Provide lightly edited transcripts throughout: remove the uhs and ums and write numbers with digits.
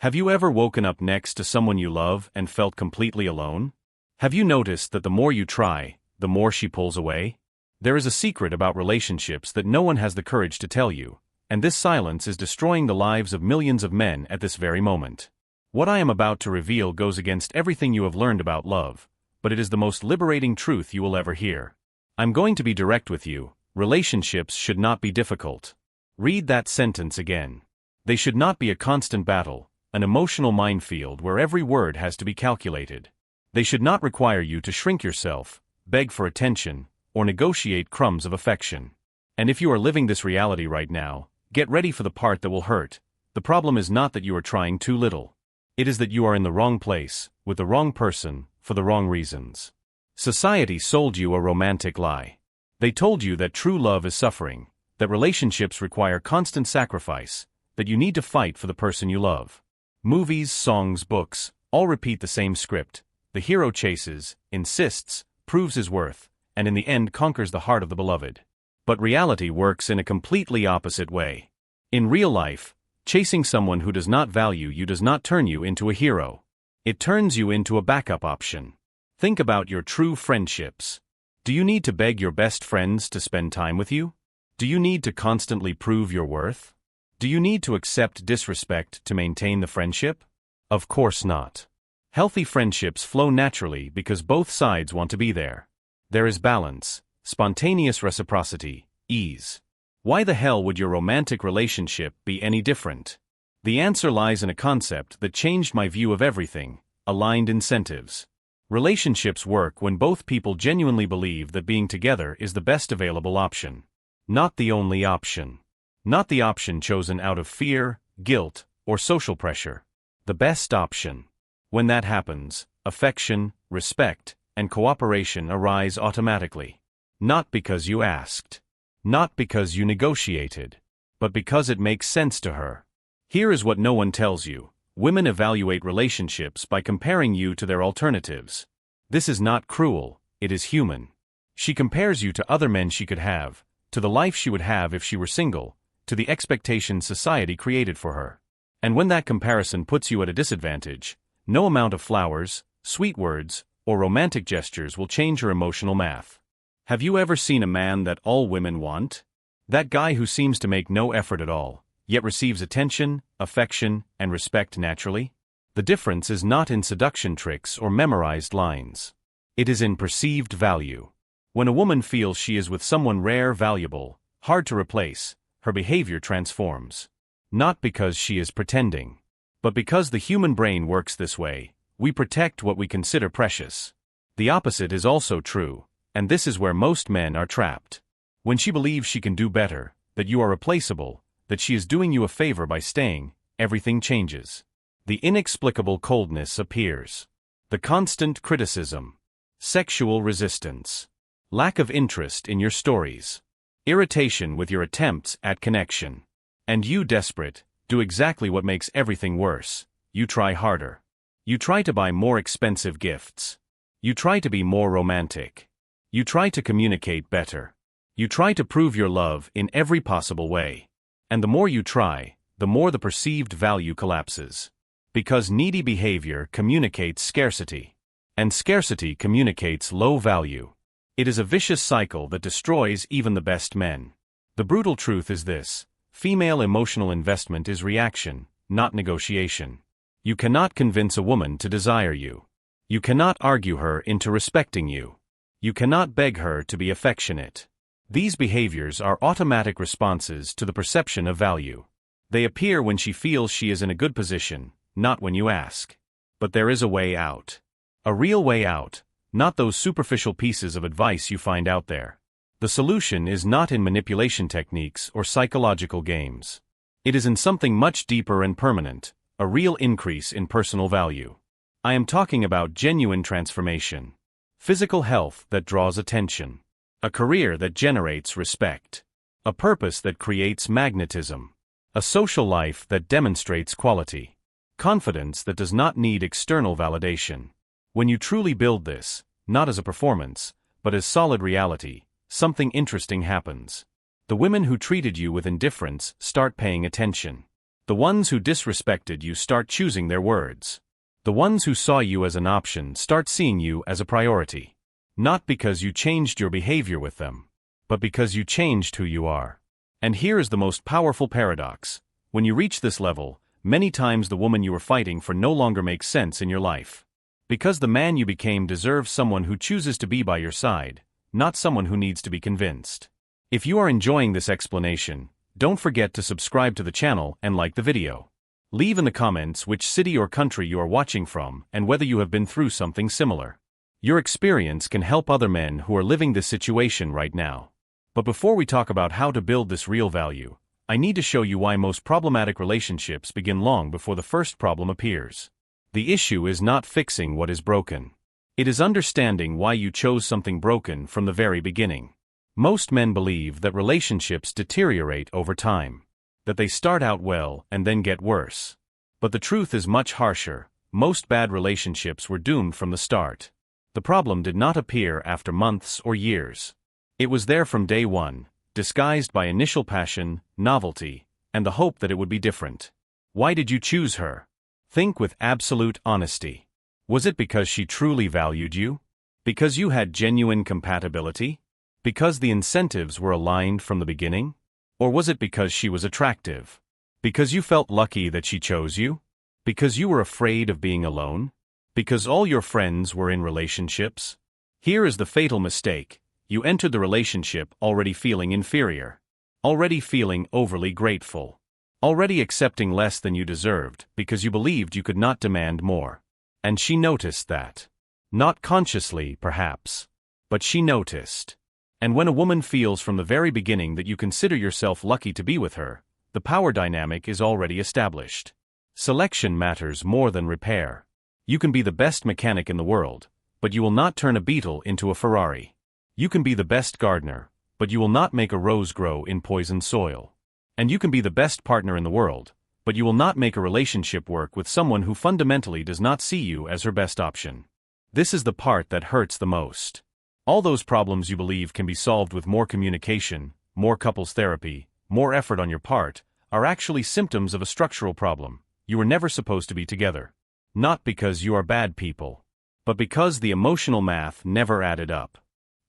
Have you ever woken up next to someone you love and felt completely alone? Have you noticed that the more you try, the more she pulls away? There is a secret about relationships that no one has the courage to tell you, and this silence is destroying the lives of millions of men at this very moment. What I am about to reveal goes against everything you have learned about love, but it is the most liberating truth you will ever hear. I'm going to be direct with you. Relationships should not be difficult. Read that sentence again. They should not be a constant battle, an emotional minefield where every word has to be calculated. They should not require you to shrink yourself, beg for attention, or negotiate crumbs of affection. And if you are living this reality right now, get ready for the part that will hurt. The problem is not that you are trying too little. It is that you are in the wrong place, with the wrong person, for the wrong reasons. Society sold you a romantic lie. They told you that true love is suffering, that relationships require constant sacrifice, that you need to fight for the person you love. Movies, songs, books, all repeat the same script. The hero chases, insists, proves his worth, and in the end conquers the heart of the beloved. But reality works in a completely opposite way. In real life, chasing someone who does not value you does not turn you into a hero. It turns you into a backup option. Think about your true friendships. Do you need to beg your best friends to spend time with you? Do you need to constantly prove your worth? Do you need to accept disrespect to maintain the friendship? Of course not. Healthy friendships flow naturally because both sides want to be there. There is balance, spontaneous reciprocity, ease. Why the hell would your romantic relationship be any different? The answer lies in a concept that changed my view of everything: aligned incentives. Relationships work when both people genuinely believe that being together is the best available option. Not the only option. Not the option chosen out of fear, guilt, or social pressure. The best option. When that happens, affection, respect, and cooperation arise automatically. Not because you asked. Not because you negotiated. But because it makes sense to her. Here is what no one tells you. Women evaluate relationships by comparing you to their alternatives. This is not cruel, it is human. She compares you to other men she could have, to the life she would have if she were single, to the expectations society created for her. And when that comparison puts you at a disadvantage, no amount of flowers, sweet words, or romantic gestures will change her emotional math. Have you ever seen a man that all women want? That guy who seems to make no effort at all, yet receives attention, affection, and respect naturally? The difference is not in seduction tricks or memorized lines. It is in perceived value. When a woman feels she is with someone rare, valuable, hard to replace, her behavior transforms. Not because she is pretending, but because the human brain works this way. We protect what we consider precious. The opposite is also true, and this is where most men are trapped. When she believes she can do better, that you are replaceable, that she is doing you a favor by staying, everything changes. The inexplicable coldness appears. The constant criticism. Sexual resistance. Lack of interest in your stories. Irritation with your attempts at connection. And you, desperate, do exactly what makes everything worse. You try harder. You try to buy more expensive gifts. You try to be more romantic. You try to communicate better. You try to prove your love in every possible way. And the more you try, the more the perceived value collapses. Because needy behavior communicates scarcity. And scarcity communicates low value. It is a vicious cycle that destroys even the best men. The brutal truth is this: female emotional investment is reaction, not negotiation. You cannot convince a woman to desire you. You cannot argue her into respecting you. You cannot beg her to be affectionate. These behaviors are automatic responses to the perception of value. They appear when she feels she is in a good position, not when you ask. But there is a way out. A real way out, not those superficial pieces of advice you find out there. The solution is not in manipulation techniques or psychological games. It is in something much deeper and permanent, a real increase in personal value. I am talking about genuine transformation. Physical health that draws attention. A career that generates respect. A purpose that creates magnetism. A social life that demonstrates quality. Confidence that does not need external validation. When you truly build this, not as a performance, but as solid reality, something interesting happens. The women who treated you with indifference start paying attention. The ones who disrespected you start choosing their words. The ones who saw you as an option start seeing you as a priority. Not because you changed your behavior with them, but because you changed who you are. And here is the most powerful paradox. When you reach this level, many times the woman you were fighting for no longer makes sense in your life. Because the man you became deserves someone who chooses to be by your side, not someone who needs to be convinced. If you are enjoying this explanation, don't forget to subscribe to the channel and like the video. Leave in the comments which city or country you are watching from and whether you have been through something similar. Your experience can help other men who are living this situation right now. But before we talk about how to build this real value, I need to show you why most problematic relationships begin long before the first problem appears. The issue is not fixing what is broken. It is understanding why you chose something broken from the very beginning. Most men believe that relationships deteriorate over time, that they start out well and then get worse. But the truth is much harsher. Most bad relationships were doomed from the start. The problem did not appear after months or years. It was there from day one, disguised by initial passion, novelty, and the hope that it would be different. Why did you choose her? Think with absolute honesty. Was it because she truly valued you? Because you had genuine compatibility? Because the incentives were aligned from the beginning? Or was it because she was attractive? Because you felt lucky that she chose you? Because you were afraid of being alone? Because all your friends were in relationships? Here is the fatal mistake. You entered the relationship already feeling inferior. Already feeling overly grateful. Already accepting less than you deserved because you believed you could not demand more. And she noticed that. Not consciously, perhaps. But she noticed. And when a woman feels from the very beginning that you consider yourself lucky to be with her, the power dynamic is already established. Selection matters more than repair. You can be the best mechanic in the world, but you will not turn a Beetle into a Ferrari. You can be the best gardener, but you will not make a rose grow in poisoned soil. And you can be the best partner in the world, but you will not make a relationship work with someone who fundamentally does not see you as her best option. This is the part that hurts the most. All those problems you believe can be solved with more communication, more couples therapy, more effort on your part, are actually symptoms of a structural problem. You were never supposed to be together. Not because you are bad people, but because the emotional math never added up.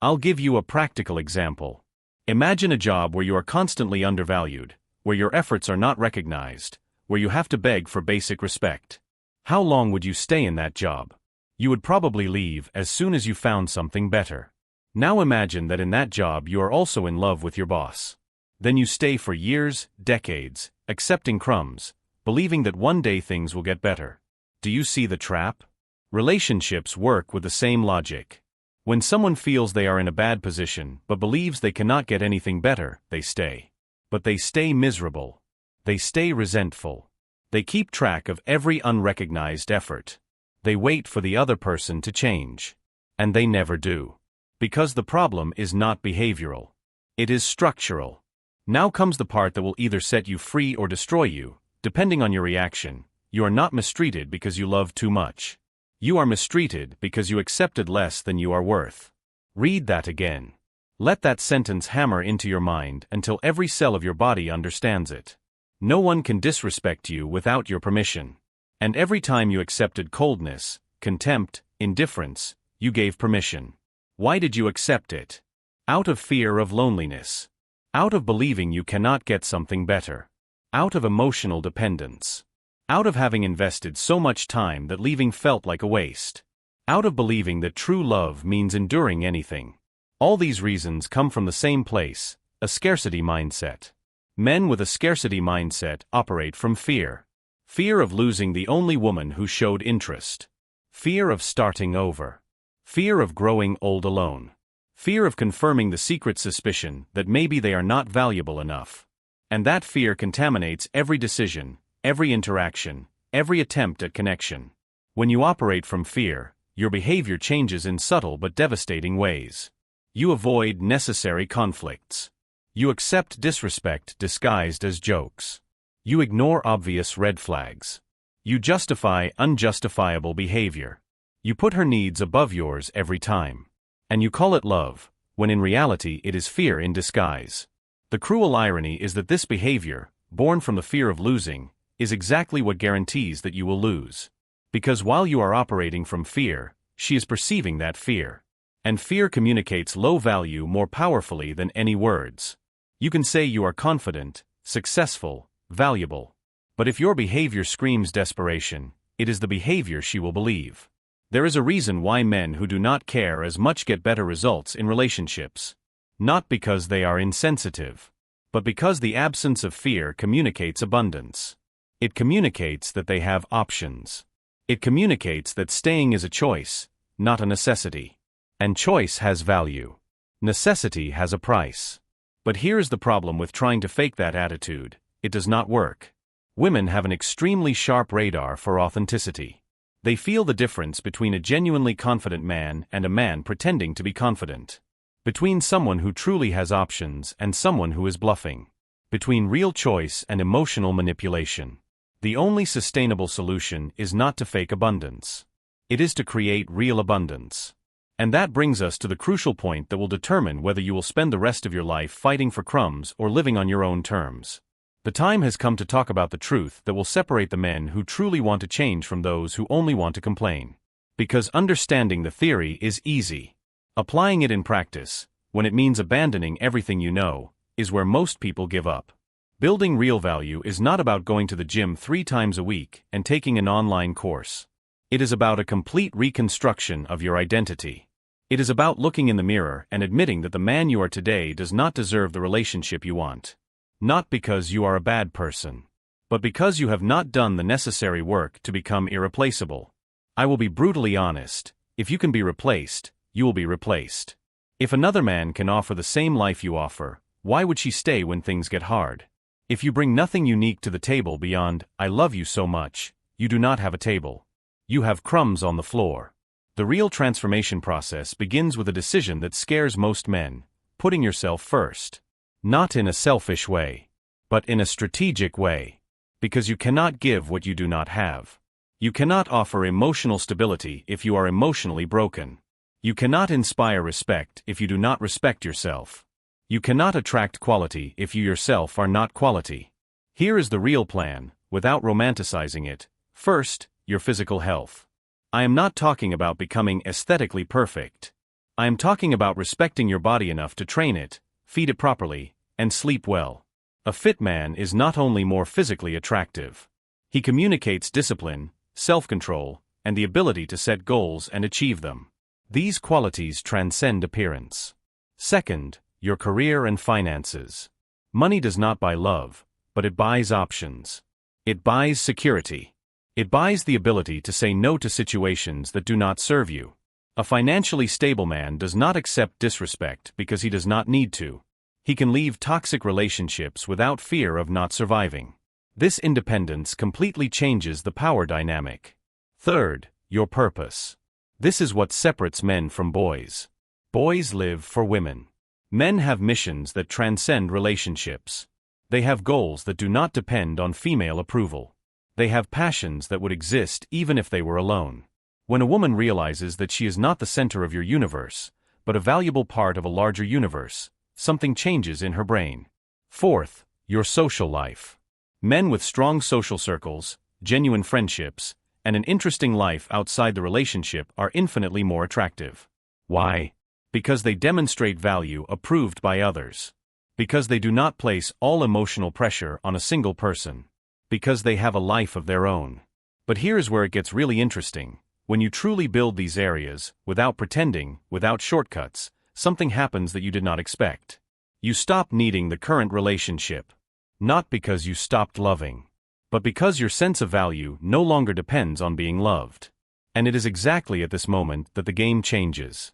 I'll give you a practical example. Imagine a job where you are constantly undervalued, where your efforts are not recognized, where you have to beg for basic respect. How long would you stay in that job? You would probably leave as soon as you found something better. Now imagine that in that job you are also in love with your boss. Then you stay for years, decades, accepting crumbs, believing that one day things will get better. Do you see the trap? Relationships work with the same logic. When someone feels they are in a bad position but believes they cannot get anything better, they stay. But they stay miserable. They stay resentful. They keep track of every unrecognized effort. They wait for the other person to change. And they never do. Because the problem is not behavioral. It is structural. Now comes the part that will either set you free or destroy you, depending on your reaction. You are not mistreated because you love too much. You are mistreated because you accepted less than you are worth. Read that again. Let that sentence hammer into your mind until every cell of your body understands it. No one can disrespect you without your permission. And every time you accepted coldness, contempt, indifference, you gave permission. Why did you accept it? Out of fear of loneliness. Out of believing you cannot get something better. Out of emotional dependence. Out of having invested so much time that leaving felt like a waste. Out of believing that true love means enduring anything. All these reasons come from the same place, a scarcity mindset. Men with a scarcity mindset operate from fear. Fear of losing the only woman who showed interest. Fear of starting over. Fear of growing old alone. Fear of confirming the secret suspicion that maybe they are not valuable enough. And that fear contaminates every decision, every interaction, every attempt at connection. When you operate from fear, your behavior changes in subtle but devastating ways. You avoid necessary conflicts. You accept disrespect disguised as jokes. You ignore obvious red flags. You justify unjustifiable behavior. You put her needs above yours every time. And you call it love, when in reality it is fear in disguise. The cruel irony is that this behavior, born from the fear of losing, is exactly what guarantees that you will lose. Because while you are operating from fear, she is perceiving that fear. And fear communicates low value more powerfully than any words. You can say you are confident, successful, valuable. But if your behavior screams desperation, it is the behavior she will believe. There is a reason why men who do not care as much get better results in relationships. Not because they are insensitive, but because the absence of fear communicates abundance. It communicates that they have options. It communicates that staying is a choice, not a necessity. And choice has value. Necessity has a price. But here's the problem with trying to fake that attitude: it does not work. Women have an extremely sharp radar for authenticity. They feel the difference between a genuinely confident man and a man pretending to be confident. Between someone who truly has options and someone who is bluffing. Between real choice and emotional manipulation. The only sustainable solution is not to fake abundance. It is to create real abundance. And that brings us to the crucial point that will determine whether you will spend the rest of your life fighting for crumbs or living on your own terms. The time has come to talk about the truth that will separate the men who truly want to change from those who only want to complain. Because understanding the theory is easy. Applying it in practice, when it means abandoning everything you know, is where most people give up. Building real value is not about going to the gym 3 times a week and taking an online course. It is about a complete reconstruction of your identity. It is about looking in the mirror and admitting that the man you are today does not deserve the relationship you want. Not because you are a bad person, but because you have not done the necessary work to become irreplaceable. I will be brutally honest: if you can be replaced, you will be replaced. If another man can offer the same life you offer, why would she stay when things get hard? If you bring nothing unique to the table beyond "I love you so much," you do not have a table. You have crumbs on the floor. The real transformation process begins with a decision that scares most men: putting yourself first. Not in a selfish way, but in a strategic way. Because you cannot give what you do not have. You cannot offer emotional stability if you are emotionally broken. You cannot inspire respect if you do not respect yourself. You cannot attract quality if you yourself are not quality. Here is the real plan, without romanticizing it. First, your physical health. I am not talking about becoming aesthetically perfect. I am talking about respecting your body enough to train it, feed it properly, and sleep well. A fit man is not only more physically attractive. He communicates discipline, self-control, and the ability to set goals and achieve them. These qualities transcend appearance. Second, your career and finances. Money does not buy love, but it buys options. It buys security. It buys the ability to say no to situations that do not serve you. A financially stable man does not accept disrespect because he does not need to. He can leave toxic relationships without fear of not surviving. This independence completely changes the power dynamic. Third, your purpose. This is what separates men from boys. Boys live for women. Men have missions that transcend relationships. They have goals that do not depend on female approval. They have passions that would exist even if they were alone. When a woman realizes that she is not the center of your universe, but a valuable part of a larger universe, something changes in her brain. Fourth, your social life. Men with strong social circles, genuine friendships, and an interesting life outside the relationship are infinitely more attractive. Why? Because they demonstrate value approved by others. Because they do not place all emotional pressure on a single person. Because they have a life of their own. But here's where it gets really interesting. When you truly build these areas, without pretending, without shortcuts, something happens that you did not expect. You stop needing the current relationship. Not because you stopped loving, but because your sense of value no longer depends on being loved. And it is exactly at this moment that the game changes.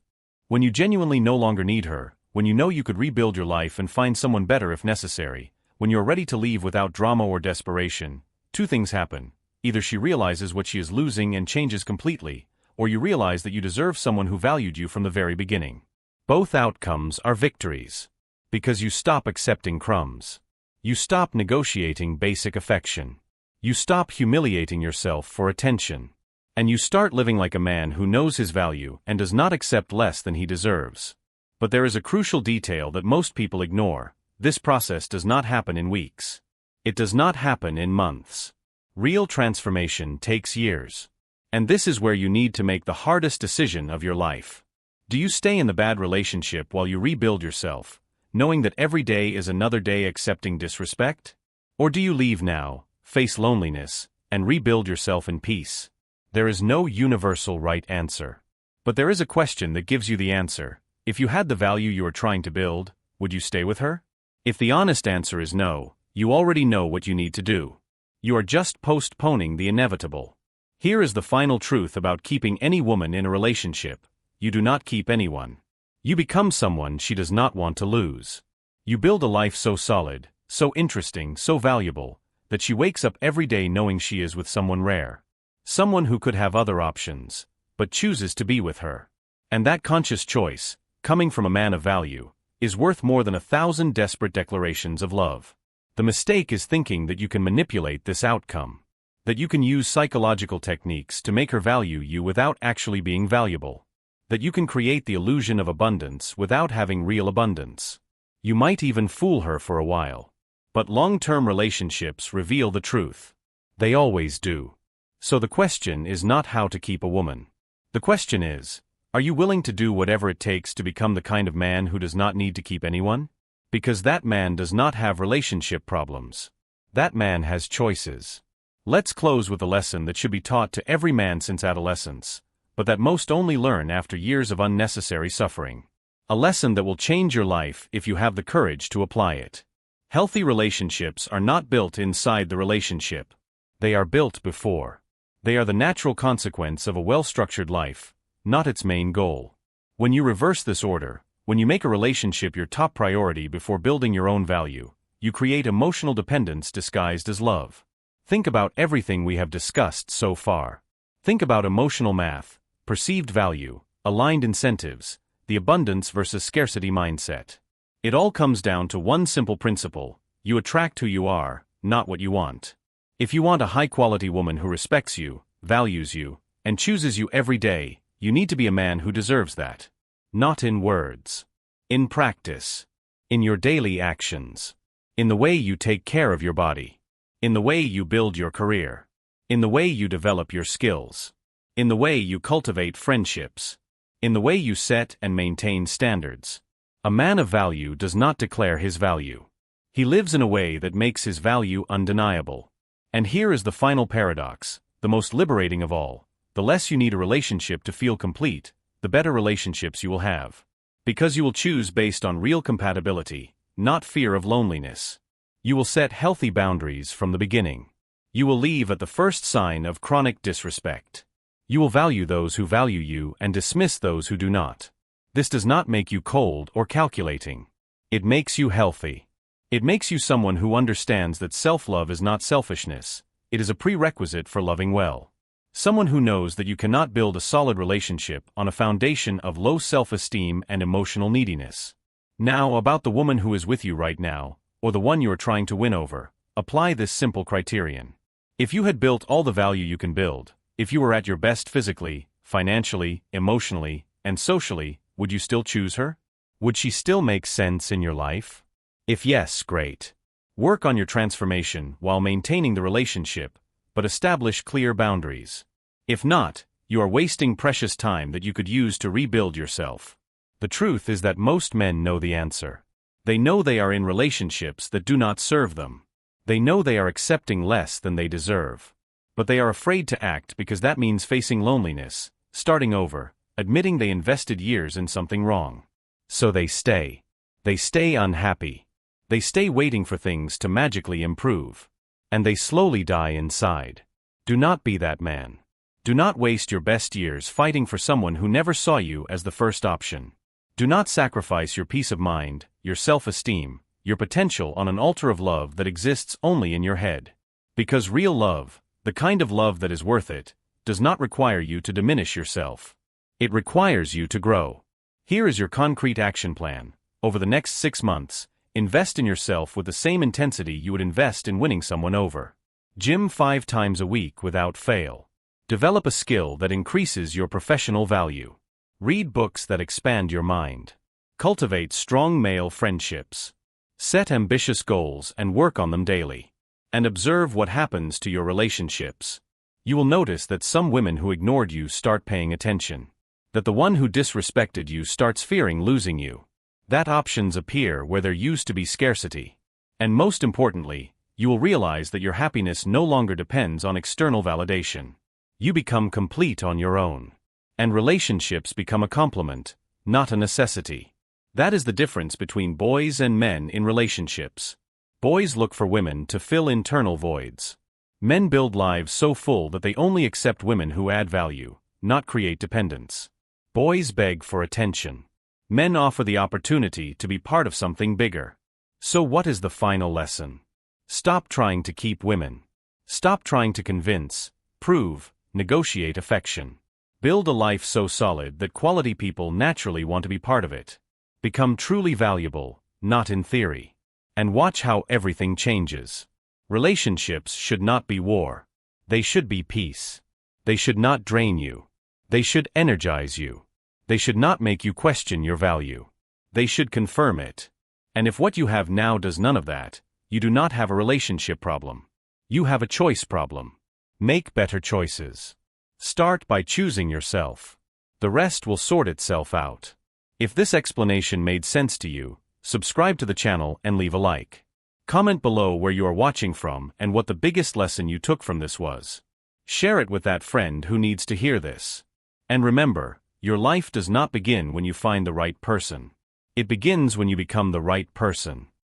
When you genuinely no longer need her, when you know you could rebuild your life and find someone better if necessary, when you're ready to leave without drama or desperation, two things happen. Either she realizes what she is losing and changes completely, or you realize that you deserve someone who valued you from the very beginning. Both outcomes are victories. Because you stop accepting crumbs. You stop negotiating basic affection. You stop humiliating yourself for attention. And you start living like a man who knows his value and does not accept less than he deserves. But there is a crucial detail that most people ignore. This process does not happen in weeks. It does not happen in months. Real transformation takes years. And this is where you need to make the hardest decision of your life. Do you stay in the bad relationship while you rebuild yourself, knowing that every day is another day accepting disrespect? Or do you leave now, face loneliness, and rebuild yourself in peace? There is no universal right answer. But there is a question that gives you the answer. If you had the value you are trying to build, would you stay with her? If the honest answer is no, you already know what you need to do. You are just postponing the inevitable. Here is the final truth about keeping any woman in a relationship. You do not keep anyone. You become someone she does not want to lose. You build a life so solid, so interesting, so valuable, that she wakes up every day knowing she is with someone rare. Someone who could have other options, but chooses to be with her. And that conscious choice, coming from a man of value, is worth more than 1,000 desperate declarations of love. The mistake is thinking that you can manipulate this outcome. That you can use psychological techniques to make her value you without actually being valuable. That you can create the illusion of abundance without having real abundance. You might even fool her for a while. But long-term relationships reveal the truth. They always do. So the question is not how to keep a woman. The question is, are you willing to do whatever it takes to become the kind of man who does not need to keep anyone? Because that man does not have relationship problems. That man has choices. Let's close with a lesson that should be taught to every man since adolescence, but that most only learn after years of unnecessary suffering. A lesson that will change your life if you have the courage to apply it. Healthy relationships are not built inside the relationship. They are built before. They are the natural consequence of a well-structured life, not its main goal. When you reverse this order, when you make a relationship your top priority before building your own value, you create emotional dependence disguised as love. Think about everything we have discussed so far. Think about emotional math, perceived value, aligned incentives, the abundance versus scarcity mindset. It all comes down to one simple principle: you attract who you are, not what you want. If you want a high-quality woman who respects you, values you, and chooses you every day, you need to be a man who deserves that. Not in words. In practice. In your daily actions. In the way you take care of your body. In the way you build your career. In the way you develop your skills. In the way you cultivate friendships. In the way you set and maintain standards. A man of value does not declare his value. He lives in a way that makes his value undeniable. And here is the final paradox, the most liberating of all. The less you need a relationship to feel complete, the better relationships you will have. Because you will choose based on real compatibility, not fear of loneliness. You will set healthy boundaries from the beginning. You will leave at the first sign of chronic disrespect. You will value those who value you and dismiss those who do not. This does not make you cold or calculating. It makes you healthy. It makes you someone who understands that self-love is not selfishness. It is a prerequisite for loving well. Someone who knows that you cannot build a solid relationship on a foundation of low self-esteem and emotional neediness. Now, about the woman who is with you right now, or the one you are trying to win over, apply this simple criterion. If you had built all the value you can build, if you were at your best physically, financially, emotionally, and socially, would you still choose her? Would she still make sense in your life? If yes, great. Work on your transformation while maintaining the relationship, but establish clear boundaries. If not, you are wasting precious time that you could use to rebuild yourself. The truth is that most men know the answer. They know they are in relationships that do not serve them. They know they are accepting less than they deserve. But they are afraid to act because that means facing loneliness, starting over, admitting they invested years in something wrong. So they stay. They stay unhappy. They stay waiting for things to magically improve. And they slowly die inside. Do not be that man. Do not waste your best years fighting for someone who never saw you as the first option. Do not sacrifice your peace of mind, your self-esteem, your potential on an altar of love that exists only in your head. Because real love, the kind of love that is worth it, does not require you to diminish yourself. It requires you to grow. Here is your concrete action plan. Over the next 6 months, invest in yourself with the same intensity you would invest in winning someone over. Gym 5 times a week without fail. Develop a skill that increases your professional value. Read books that expand your mind. Cultivate strong male friendships. Set ambitious goals and work on them daily. And observe what happens to your relationships. You will notice that some women who ignored you start paying attention. That the one who disrespected you starts fearing losing you. That options appear where there used to be scarcity. And most importantly, you will realize that your happiness no longer depends on external validation. You become complete on your own. And relationships become a complement, not a necessity. That is the difference between boys and men in relationships. Boys look for women to fill internal voids. Men build lives so full that they only accept women who add value, not create dependence. Boys beg for attention. Men offer the opportunity to be part of something bigger. So what is the final lesson? Stop trying to keep women. Stop trying to convince, prove, negotiate affection. Build a life so solid that quality people naturally want to be part of it. Become truly valuable, not in theory. And watch how everything changes. Relationships should not be war. They should be peace. They should not drain you. They should energize you. They should not make you question your value. They should confirm it. And if what you have now does none of that, you do not have a relationship problem. You have a choice problem. Make better choices. Start by choosing yourself. The rest will sort itself out. If this explanation made sense to you, subscribe to the channel and leave a like. Comment below where you are watching from and what the biggest lesson you took from this was. Share it with that friend who needs to hear this. And remember, your life does not begin when you find the right person. It begins when you become the right person.